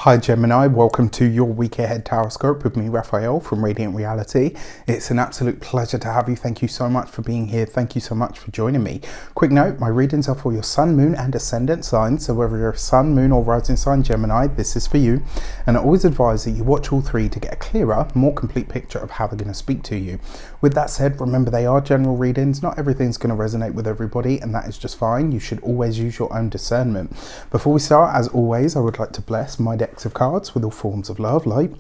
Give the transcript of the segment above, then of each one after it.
Hi Gemini, welcome to your week ahead horoscope with me, Raphael from Reydiant Reality. It's an absolute pleasure to have you. Thank you so much for being here. Thank you so much for joining me. Quick note, my readings are for your sun, moon and ascendant signs. So whether you're a sun, moon or rising sign Gemini, this is for you. And I always advise that you watch all three to get a clearer, more complete picture of how they're going to speak to you. With that said, remember they are general readings. Not everything's going to resonate with everybody, and that is just fine. You should always use your own discernment. Before we start, as always, I would like to bless my decks of cards with all forms of love, light,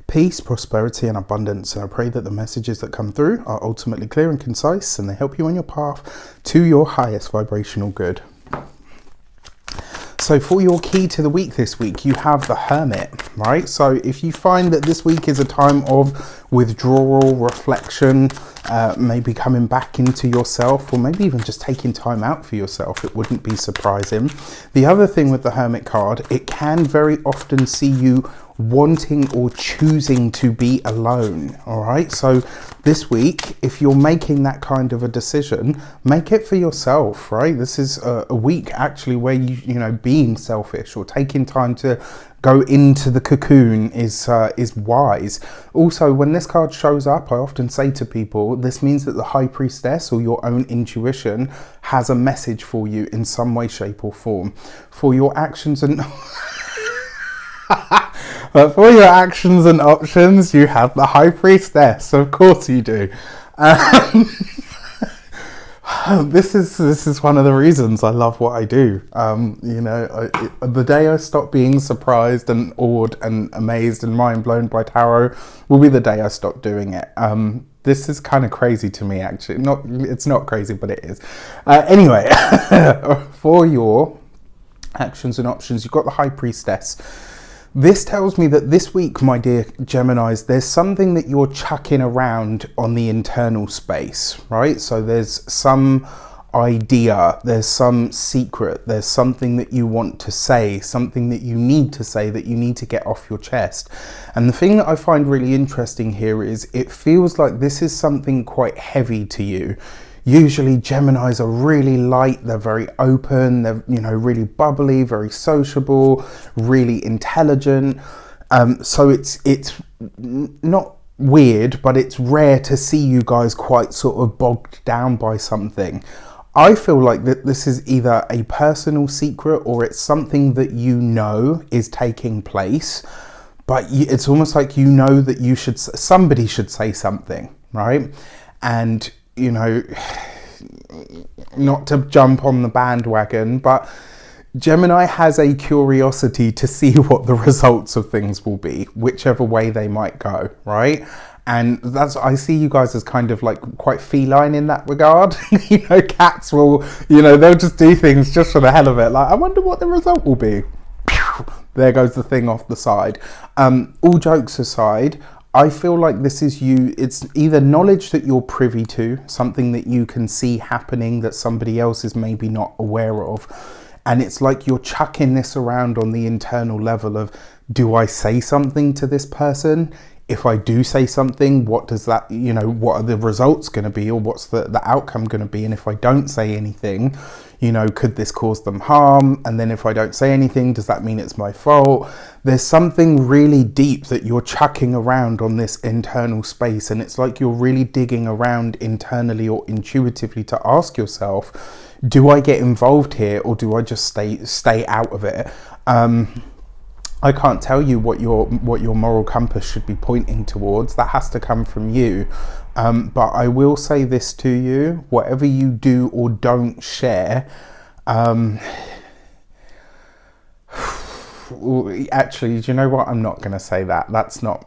peace, prosperity and abundance. And I pray that the messages that come through are ultimately clear and concise, and they help you on your path to your highest vibrational good. So for your key to the week this week, you have the Hermit, right? So if you find that this week is a time of withdrawal, reflection, maybe coming back into yourself, or maybe even just taking time out for yourself, it wouldn't be surprising. The other thing with the Hermit card, it can very often see you wanting or choosing to be alone. All right, so this week, if you're making that kind of a decision, make it for yourself, right? This is a week actually where you know, being selfish or taking time to go into the cocoon is wise. Also, when this card shows up, I often say to people, this means that the High Priestess or your own intuition has a message for you in some way, shape or form. For your actions and for your actions and options, you have the High Priestess. Of course you do. This is one of the reasons I love what I do. You know, the day I stop being surprised and awed and amazed and mind blown by tarot will be the day I stop doing it. This is kind of crazy to me, actually. It's not crazy, but it is. Anyway, for your actions and options, you've got the High Priestess. This tells me that this week, my dear Geminis, there's something that you're chucking around on the internal space, right? So there's some idea, there's some secret, there's something that you want to say, something that you need to say, that you need to get off your chest. And the thing that I find really interesting here is it feels like this is something quite heavy to you. Usually Geminis are really light, they're very open, they're, you know, really bubbly, very sociable, really intelligent. So it's not weird, but it's rare to see you guys quite sort of bogged down by something. I feel like that this is either a personal secret or it's something that you know is taking place, but it's almost like you know that somebody should say something, right? And you know, not to jump on the bandwagon, but Gemini has a curiosity to see what the results of things will be, whichever way they might go, right? And I see you guys as kind of like quite feline in that regard. You know, cats will, you know, they'll just do things just for the hell of it. Like, I wonder what the result will be. There goes the thing off the side. All jokes aside, I feel like this is you, it's either knowledge that you're privy to, something that you can see happening that somebody else is maybe not aware of. And it's like you're chucking this around on the internal level of, do I say something to this person? If I do say something, what does that, you know, what are the results going to be, or what's the outcome going to be? And if I don't say anything, you know, could this cause them harm? And then if I don't say anything, does that mean it's my fault? There's something really deep that you're chucking around on this internal space. And it's like you're really digging around internally or intuitively to ask yourself, do I get involved here or do I just stay out of it? I can't tell you what your moral compass should be pointing towards. That has to come from you. But I will say this to you, whatever you do or don't share, actually, do you know what? I'm not going to say that.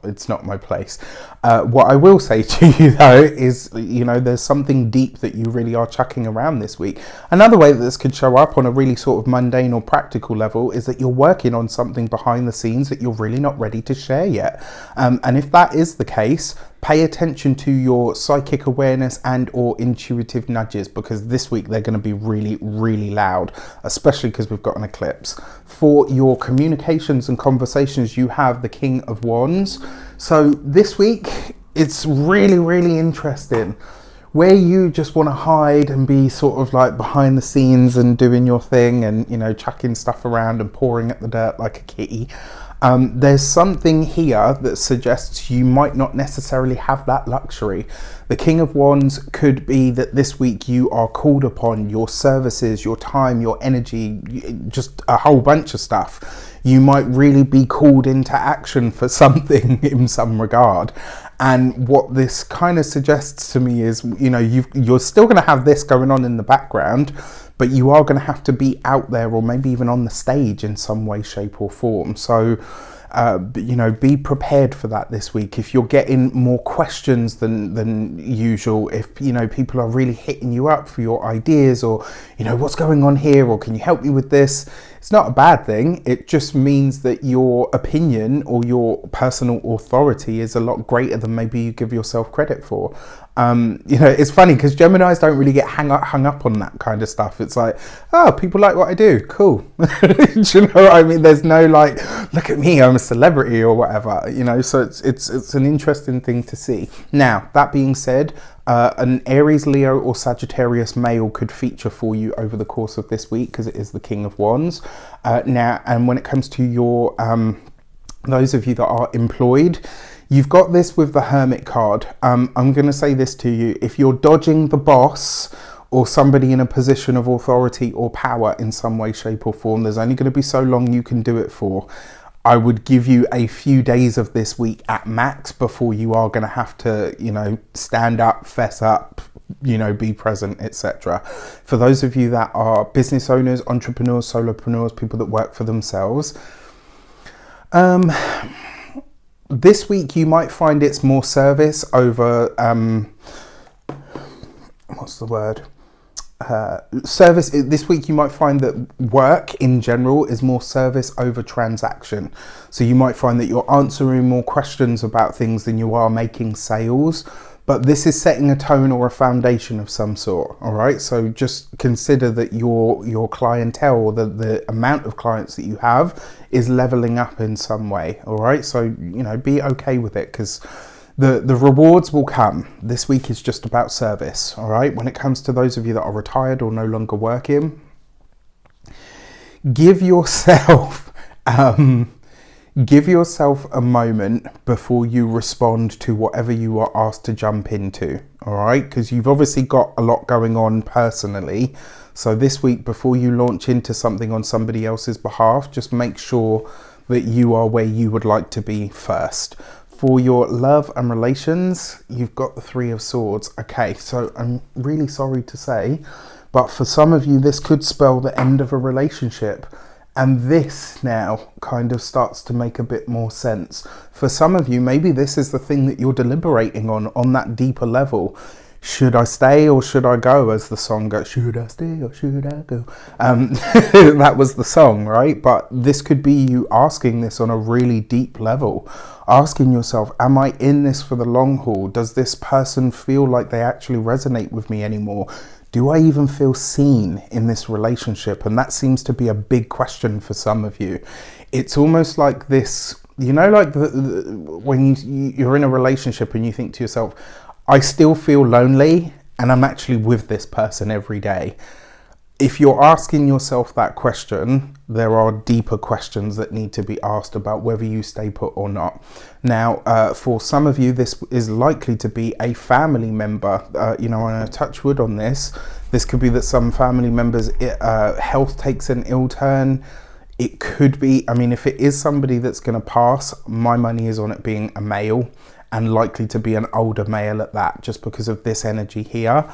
It's not my place. What I will say to you though is, you know, there's something deep that you really are chucking around this week. Another way that this could show up on a really sort of mundane or practical level is that you're working on something behind the scenes that you're really not ready to share yet. And if that is the case, pay attention to your psychic awareness and or intuitive nudges, because this week they're going to be really, really loud, especially because we've got an eclipse. For your communications and conversations, you have the King of Wands. So this week, it's really, really interesting. where you just want to hide and be sort of like behind the scenes and doing your thing and, you know, chucking stuff around and pouring at the dirt like a kitty. There's something here that suggests you might not necessarily have that luxury. The King of Wands could be that this week you are called upon, your services, your time, your energy, just a whole bunch of stuff. You might really be called into action for something in some regard. And what this kind of suggests to me is, you know, you're still going to have this going on in the background, but you are going to have to be out there or maybe even on the stage in some way, shape or form. So, you know, be prepared for that this week. If you're getting more questions than usual, if, you know, people are really hitting you up for your ideas or, you know, what's going on here, or can you help me with this? It's not a bad thing. It just means that your opinion or your personal authority is a lot greater than maybe you give yourself credit for. You know, it's funny because Geminis don't really get hung up on that kind of stuff. It's like, oh, people like what I do, cool. Do you know what I mean? There's no like, look at me, I'm a celebrity or whatever, you know. So it's an interesting thing to see. Now, that being said, an Aries, Leo or Sagittarius male could feature for you over the course of this week because it is the King of Wands. Now, and when it comes to your those of you that are employed, you've got this with the Hermit card. I'm going to say this to you: if you're dodging the boss or somebody in a position of authority or power in some way, shape or form, there's only going to be so long you can do it for. I would give you a few days of this week at max before you are going to have to, you know, stand up, fess up, you know, be present, etc. For those of you that are business owners, entrepreneurs, solopreneurs, people that work for themselves, this week you might find it's more service over, what's the word? Service. This week you might find that work in general is more service over transaction. So you might find that you're answering more questions about things than you are making sales, but this is setting a tone or a foundation of some sort. All right, so just consider that your clientele, or the amount of clients that you have, is leveling up in some way. All right, so, you know, be okay with it, because the rewards will come. This week is just about service. All right, when it comes to those of you that are retired or no longer working, give yourself give yourself a moment before you respond to whatever you are asked to jump into. All right, because you've obviously got a lot going on personally. So this week, before you launch into something on somebody else's behalf, just make sure that you are where you would like to be first. For your love and relations, you've got the Three of Swords. Okay, so I'm really sorry to say, but for some of you, this could spell the end of a relationship. And this now kind of starts to make a bit more sense. For some of you, maybe this is the thing that you're deliberating on that deeper level. Should I stay or should I go, as the song goes? Should I stay or should I go? That was the song, right? But this could be you asking this on a really deep level. Asking yourself, am I in this for the long haul? Does this person feel like they actually resonate with me anymore? Do I even feel seen in this relationship? And that seems to be a big question for some of you. It's almost like this, you know, like when you're in a relationship and you think to yourself, I still feel lonely and I'm actually with this person every day. If you're asking yourself that question, there are deeper questions that need to be asked about whether you stay put or not. Now, for some of you, this is likely to be a family member. You know, I'm going to touch wood on this. This could be that some family members' health takes an ill turn. It could be, I mean, if it is somebody that's going to pass, my money is on it being a male, and likely to be an older male at that, just because of this energy here.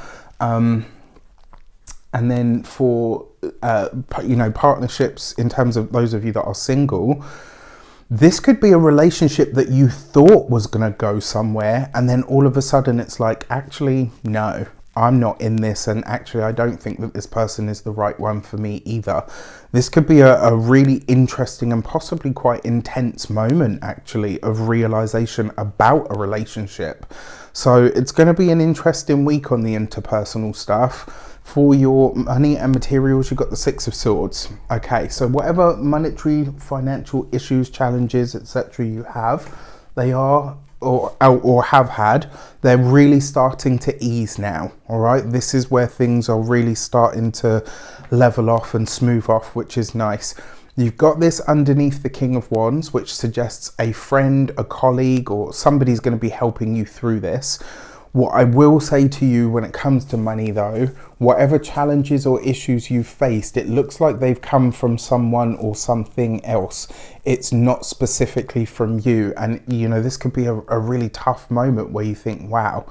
And then for, you know, partnerships, in terms of those of you that are single, this could be a relationship that you thought was going to go somewhere. And then all of a sudden it's like, actually, no, I'm not in this. And actually, I don't think that this person is the right one for me either. This could be a really interesting and possibly quite intense moment, actually, of realization about a relationship. So it's going to be an interesting week on the interpersonal stuff. For your money and materials, you've got the Six of Swords. Okay, so whatever monetary, financial issues, challenges, etc. you have, they are or have had, they're really starting to ease now. All right, this is where things are really starting to level off and smooth off, which is nice. You've got this underneath the King of Wands, which suggests a friend, a colleague, or somebody's going to be helping you through this. What I will say to you when it comes to money though, whatever challenges or issues you've faced, it looks like they've come from someone or something else. It's not specifically from you. And you know, this could be a really tough moment where you think, wow,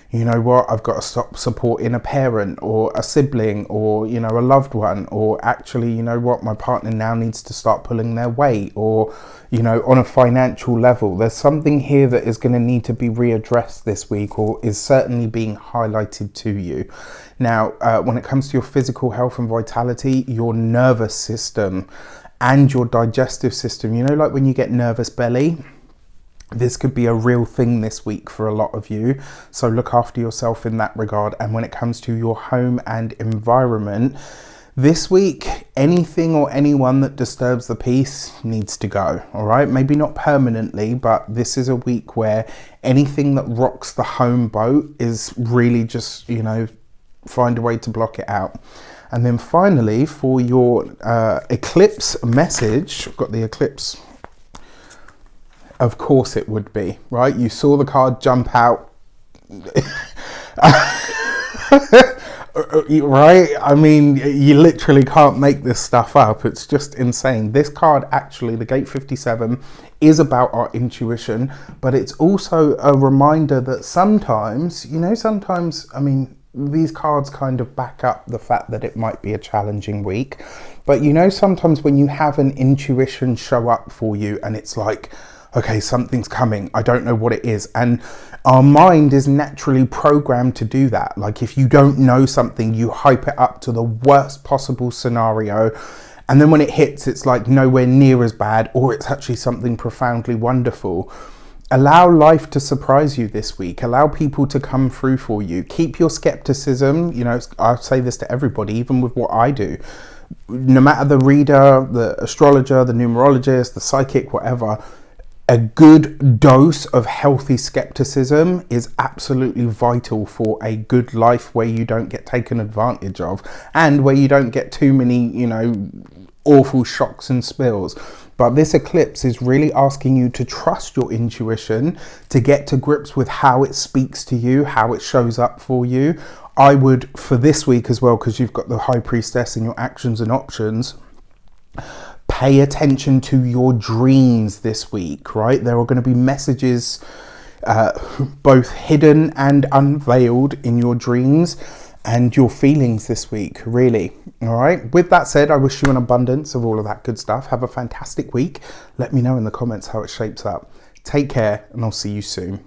you know what, I've got to stop supporting a parent or a sibling or, you know, a loved one, or actually, you know what, my partner now needs to start pulling their weight, or, you know, on a financial level, there's something here that is going to need to be readdressed this week, or is certainly being highlighted to you. Now, when it comes to your physical health and vitality, your nervous system and your digestive system, you know, like when you get nervous belly, this could be a real thing this week for a lot of you. So look after yourself in that regard. And when it comes to your home and environment, this week, anything or anyone that disturbs the peace needs to go. All right, maybe not permanently, but this is a week where anything that rocks the home boat is really just, you know, find a way to block it out. And then finally, for your eclipse message, I've got the eclipse. Of course it would be, right? You saw the card jump out. Right? I mean, you literally can't make this stuff up. It's just insane. This card actually, the Gate 57, is about our intuition, but it's also a reminder that sometimes, you know, I mean, these cards kind of back up the fact that it might be a challenging week. But you know, sometimes when you have an intuition show up for you and it's like, okay, something's coming, I don't know what it is. And our mind is naturally programmed to do that. Like if you don't know something, you hype it up to the worst possible scenario. And then when it hits, it's like nowhere near as bad, or it's actually something profoundly wonderful. Allow life to surprise you this week. Allow people to come through for you. Keep your skepticism. You know, I say this to everybody, even with what I do. No matter the reader, the astrologer, the numerologist, the psychic, whatever, a good dose of healthy skepticism is absolutely vital for a good life where you don't get taken advantage of and where you don't get too many, you know, awful shocks and spills. But this eclipse is really asking you to trust your intuition, to get to grips with how it speaks to you, how it shows up for you. I would, for this week as well, because you've got the High Priestess and your actions and options, pay attention to your dreams this week, right? There are going to be messages both hidden and unveiled in your dreams and your feelings this week, really. All right. With that said, I wish you an abundance of all of that good stuff. Have a fantastic week. Let me know in the comments how it shapes up. Take care, and I'll see you soon.